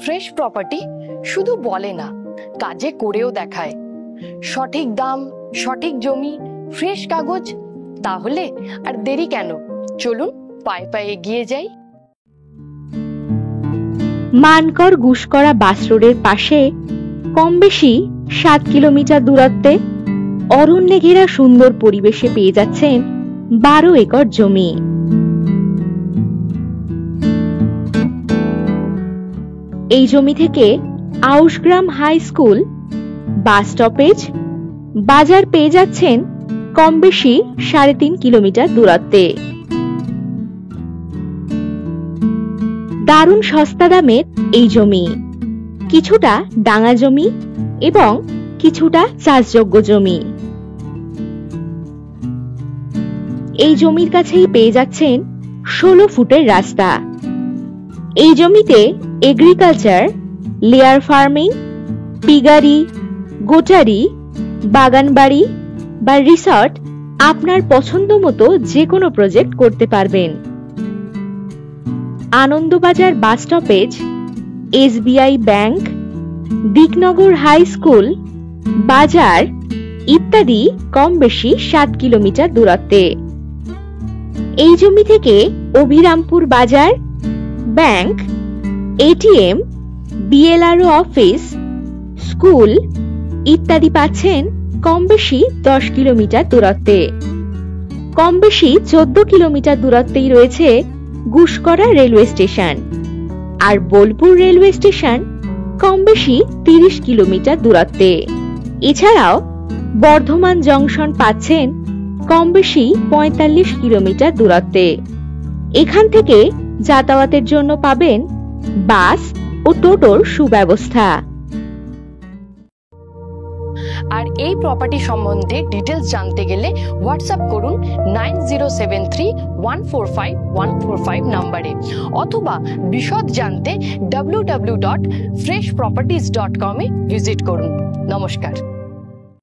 Fresh property শুধু বলে না, কাজে করেও দেখায়। সঠিক দাম, সঠিক জমি, ফ্রেশ কাগজ, তাহলে আর দেরি কেন? চলুন পায়ে পায়ে এগিয়ে যাই। মানকর গুসকরা বাস রোডের পাশে কম বেশি 7 কিলোমিটার দূরত্বে অরণ্যে ঘেরা সুন্দর পরিবেশে পেয়ে যাচ্ছেন 12 একর জমি। এই জমি থেকে Aushgram high school, bus stoppage, বাজার পেয়ে যাচ্ছেন কম বেশি 3.5 কিলোমিটার দূরত্বে। দারুণ সস্তা দামের এই জমি, কিছুটা ডাঙা জমি এবং কিছুটা চাষযোগ্য জমি। এই জমির কাছেই পেয়ে যাচ্ছেন 16 ফুটের রাস্তা। এই জমিতে এগ্রিকালচার, লেয়ার ফার্মিং, পিগারি, গোটারি, বাগান বাড়ি বা রিসর্ট আপনার পছন্দ মতো যে কোনো প্রজেক্ট করতে পারবেন। Anandabazar bus stoppage, SBI bank, Diknagar high school, বাজার ইত্যাদি কম বেশি 7 কিলোমিটার দূরত্বে। এই জমি থেকে অভিরামপুর বাজার, bank, ATM, BLRO office, school ইত্যাদি পাচ্ছেন কম বেশি 10 কিলোমিটার দূরত্বে। কম বেশি 14 কিলোমিটার দূরত্বেই রয়েছে গুসকরা রেলওয়ে স্টেশন, আর বোলপুর রেলওয়ে স্টেশন কম বেশি 30 কিলোমিটার দূরত্বে। এছাড়াও বর্ধমান জংশন পাচ্ছেন কম বেশি 45 কিলোমিটার দূরত্বে। এখান থেকে যাতায়াতের জন্য পাবেন বাস ও টোটোর সুব্যবস্থা। আর এই প্রপার্টি সম্বন্ধে ডিটেলস জানতে গেলে হোয়াটসঅ্যাপ করুন 9073145145 নম্বরে, অথবা বিশদ জানতে www.freshproperties.com এ ভিজিট করুন। নমস্কার।